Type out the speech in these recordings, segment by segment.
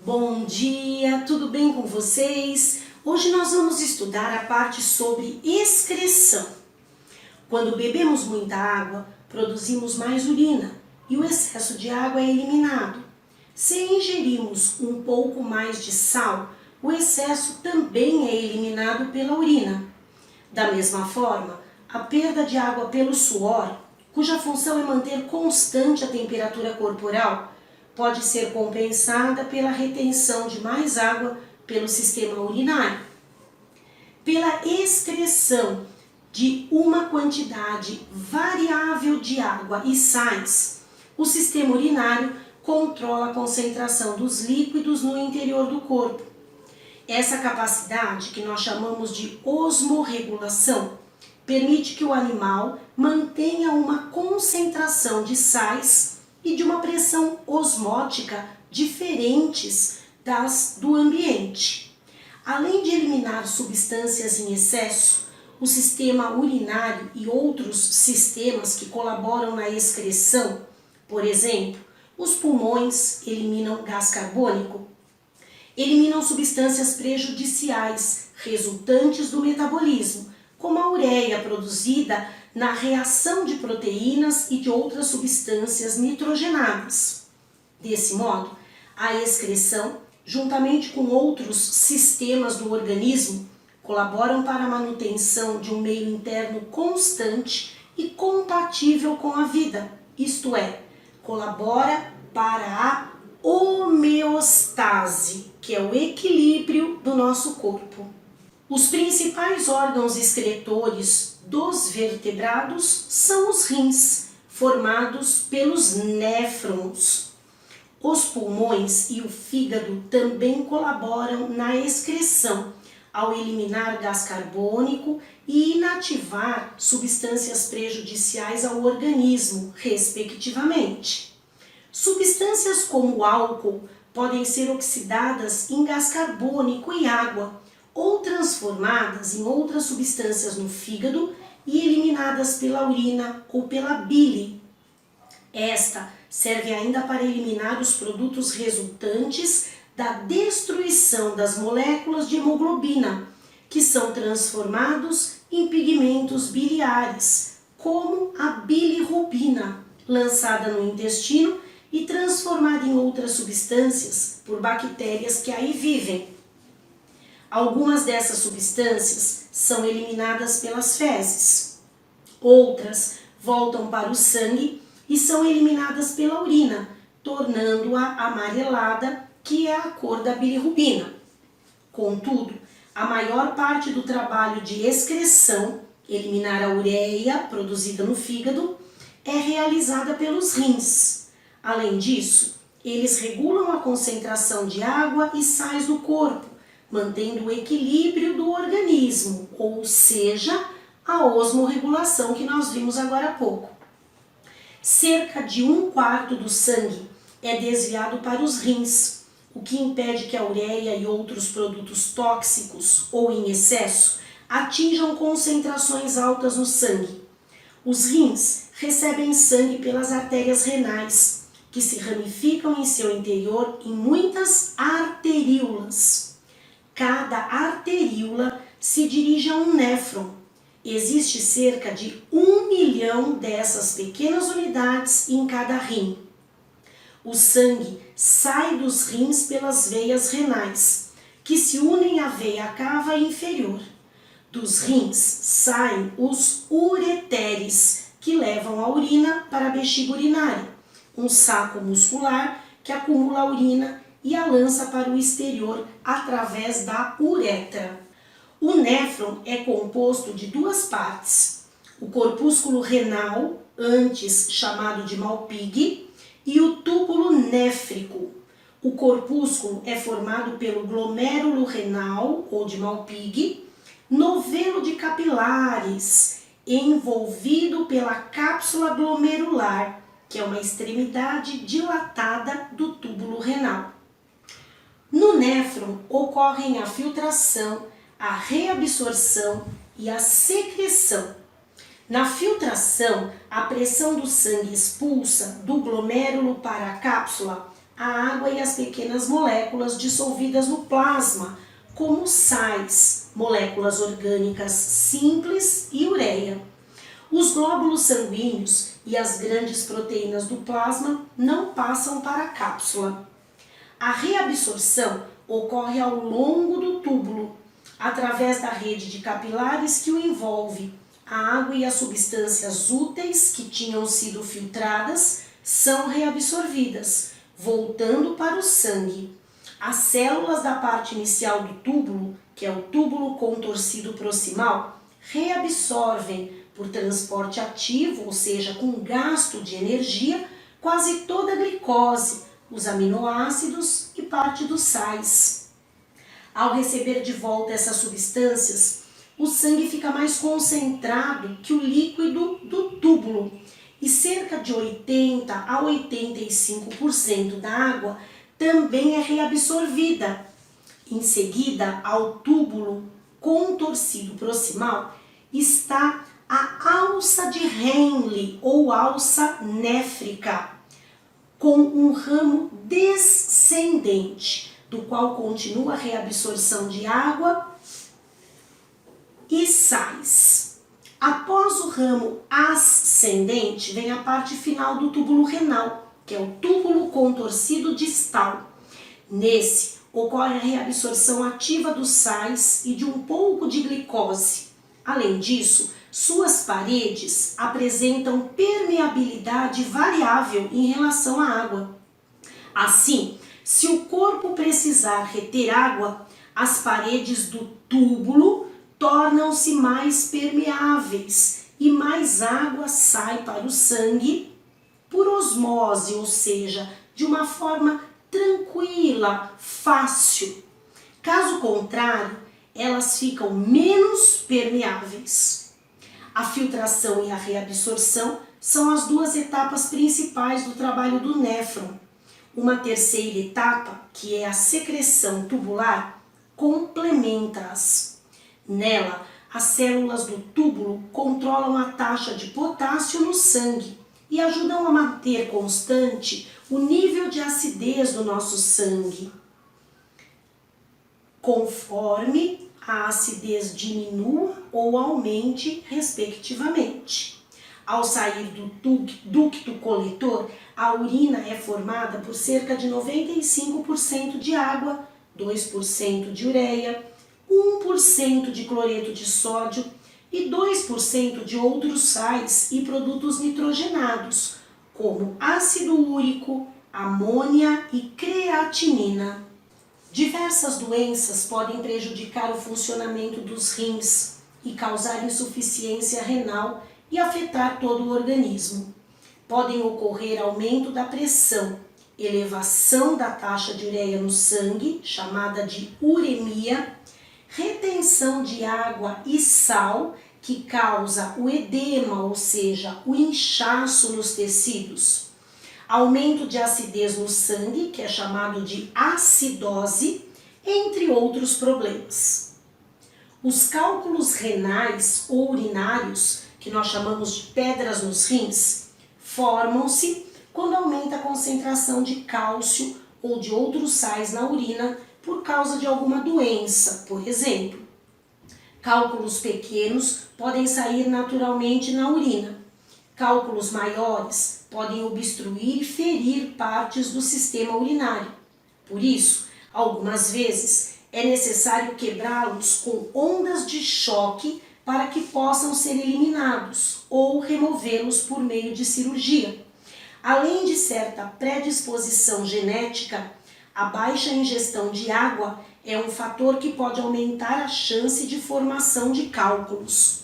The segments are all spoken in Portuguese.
Bom dia, tudo bem com vocês? Hoje nós vamos estudar a parte sobre excreção. Quando bebemos muita água, produzimos mais urina e o excesso de água é eliminado. Se ingerimos um pouco mais de sal, o excesso também é eliminado pela urina. Da mesma forma, a perda de água pelo suor, cuja função é manter constante a temperatura corporal, pode ser compensada pela retenção de mais água pelo sistema urinário. Pela excreção de uma quantidade variável de água e sais, o sistema urinário controla a concentração dos líquidos no interior do corpo. Essa capacidade, que nós chamamos de osmorregulação, permite que o animal mantenha uma concentração de sais e de uma pressão osmótica diferentes das do ambiente. Além de eliminar substâncias em excesso, o sistema urinário e outros sistemas que colaboram na excreção, por exemplo, os pulmões eliminam gás carbônico, eliminam substâncias prejudiciais resultantes do metabolismo, como a ureia produzida na reação de proteínas e de outras substâncias nitrogenadas. Desse modo, a excreção, juntamente com outros sistemas do organismo, colaboram para a manutenção de um meio interno constante e compatível com a vida, isto é, colabora para a homeostase, que é o equilíbrio do nosso corpo. Os principais órgãos excretores dos vertebrados são os rins, formados pelos néfrons. Os pulmões e o fígado também colaboram na excreção, ao eliminar gás carbônico e inativar substâncias prejudiciais ao organismo, respectivamente. Substâncias como o álcool podem ser oxidadas em gás carbônico e água, ou transformadas em outras substâncias no fígado e eliminadas pela urina ou pela bile. Esta serve ainda para eliminar os produtos resultantes da destruição das moléculas de hemoglobina, que são transformados em pigmentos biliares, como a bilirrubina, lançada no intestino e transformada em outras substâncias por bactérias que aí vivem. Algumas dessas substâncias são eliminadas pelas fezes. Outras voltam para o sangue e são eliminadas pela urina, tornando-a amarelada, que é a cor da bilirrubina. Contudo, a maior parte do trabalho de excreção, eliminar a ureia produzida no fígado, é realizada pelos rins. Além disso, eles regulam a concentração de água e sais do corpo, mantendo o equilíbrio do organismo, ou seja, a osmorregulação que nós vimos agora há pouco. Cerca de 1/4 do sangue é desviado para os rins, o que impede que a ureia e outros produtos tóxicos ou em excesso atinjam concentrações altas no sangue. Os rins recebem sangue pelas artérias renais, que se ramificam em seu interior em muitas arteríolas. Cada arteríola se dirige a um néfron. Existe cerca de 1 milhão dessas pequenas unidades em cada rim. O sangue sai dos rins pelas veias renais, que se unem à veia cava inferior. Dos rins saem os ureteres, que levam a urina para a bexiga urinária, um saco muscular que acumula a urina e a lança para o exterior através da uretra. O néfron é composto de duas partes, o corpúsculo renal, antes chamado de Malpighi, e o túbulo néfrico. O corpúsculo é formado pelo glomérulo renal, ou de Malpighi, novelo de capilares, envolvido pela cápsula glomerular, que é uma extremidade dilatada do túbulo renal. No néfron ocorrem a filtração, a reabsorção e a secreção. Na filtração, a pressão do sangue expulsa do glomérulo para a cápsula a água e as pequenas moléculas dissolvidas no plasma, como sais, moléculas orgânicas simples e ureia. Os glóbulos sanguíneos e as grandes proteínas do plasma não passam para a cápsula. A reabsorção ocorre ao longo do túbulo, através da rede de capilares que o envolve. A água e as substâncias úteis que tinham sido filtradas são reabsorvidas, voltando para o sangue. As células da parte inicial do túbulo, que é o túbulo contorcido proximal, reabsorvem por transporte ativo, ou seja, com gasto de energia, quase toda a glicose, os aminoácidos e parte dos sais. Ao receber de volta essas substâncias, o sangue fica mais concentrado que o líquido do túbulo e cerca de 80 a 85% da água também é reabsorvida. Em seguida, ao túbulo contorcido proximal está a alça de Henle ou alça néfrica, com um ramo descendente, do qual continua a reabsorção de água e sais. Após o ramo ascendente, vem a parte final do túbulo renal, que é o túbulo contorcido distal. Nesse, ocorre a reabsorção ativa dos sais e de um pouco de glicose. Além disso, suas paredes apresentam permeabilidade variável em relação à água. Assim, se o corpo precisar reter água, as paredes do túbulo tornam-se mais permeáveis e mais água sai para o sangue por osmose, ou seja, de uma forma tranquila, fácil. Caso contrário, elas ficam menos permeáveis. A filtração e a reabsorção são as duas etapas principais do trabalho do néfron. Uma terceira etapa, que é a secreção tubular, complementa-as. Nela, as células do túbulo controlam a taxa de potássio no sangue e ajudam a manter constante o nível de acidez do nosso sangue, conforme a acidez diminua ou aumente, respectivamente. Ao sair do ducto coletor, a urina é formada por cerca de 95% de água, 2% de ureia, 1% de cloreto de sódio e 2% de outros sais e produtos nitrogenados, como ácido úrico, amônia e creatinina. Diversas doenças podem prejudicar o funcionamento dos rins e causar insuficiência renal e afetar todo o organismo. Podem ocorrer aumento da pressão, elevação da taxa de ureia no sangue, chamada de uremia, retenção de água e sal, que causa o edema, ou seja, o inchaço nos tecidos, aumento de acidez no sangue, que é chamado de acidose, entre outros problemas. Os cálculos renais ou urinários, que nós chamamos de pedras nos rins, formam-se quando aumenta a concentração de cálcio ou de outros sais na urina por causa de alguma doença, por exemplo. Cálculos pequenos podem sair naturalmente na urina. Cálculos maiores podem obstruir e ferir partes do sistema urinário. Por isso, algumas vezes é necessário quebrá-los com ondas de choque para que possam ser eliminados ou removê-los por meio de cirurgia. Além de certa predisposição genética, a baixa ingestão de água é um fator que pode aumentar a chance de formação de cálculos.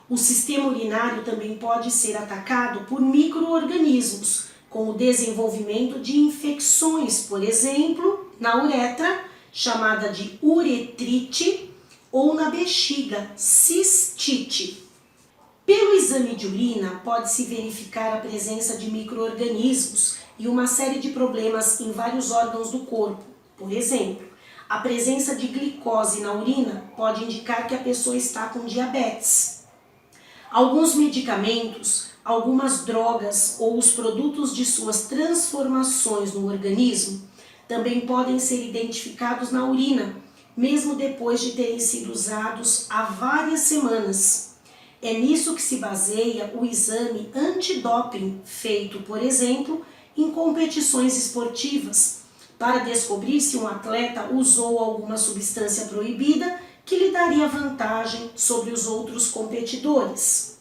O sistema urinário também pode ser atacado por micro-organismos, com o desenvolvimento de infecções, por exemplo, na uretra, chamada de uretrite, ou na bexiga, cistite. Pelo exame de urina, pode-se verificar a presença de micro-organismos e uma série de problemas em vários órgãos do corpo. Por exemplo, a presença de glicose na urina pode indicar que a pessoa está com diabetes. Alguns medicamentos algumas drogas ou os produtos de suas transformações no organismo também podem ser identificados na urina, mesmo depois de terem sido usados há várias semanas. É nisso que se baseia o exame antidoping feito, por exemplo, em competições esportivas, para descobrir se um atleta usou alguma substância proibida que lhe daria vantagem sobre os outros competidores.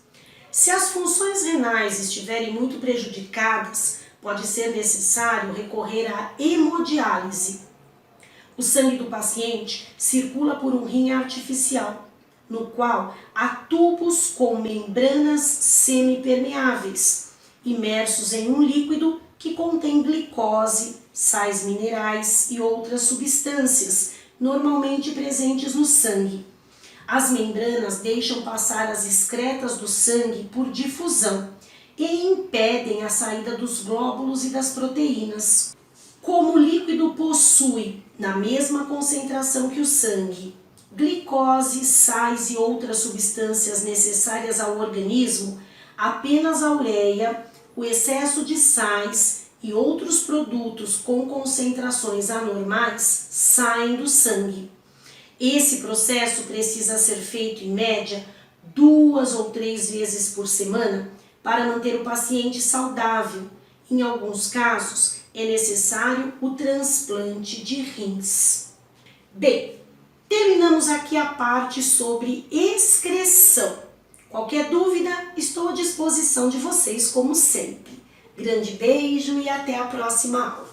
Se as funções renais estiverem muito prejudicadas, pode ser necessário recorrer à hemodiálise. O sangue do paciente circula por um rim artificial, no qual há tubos com membranas semipermeáveis, imersos em um líquido que contém glicose, sais minerais e outras substâncias, normalmente presentes no sangue. As membranas deixam passar as excretas do sangue por difusão e impedem a saída dos glóbulos e das proteínas. Como o líquido possui, na mesma concentração que o sangue, glicose, sais e outras substâncias necessárias ao organismo, apenas a ureia, o excesso de sais e outros produtos com concentrações anormais saem do sangue. Esse processo precisa ser feito em média 2 ou 3 vezes por semana para manter o paciente saudável. Em alguns casos, é necessário o transplante de rins. Bem, terminamos aqui a parte sobre excreção. Qualquer dúvida, estou à disposição de vocês como sempre. Grande beijo e até a próxima aula.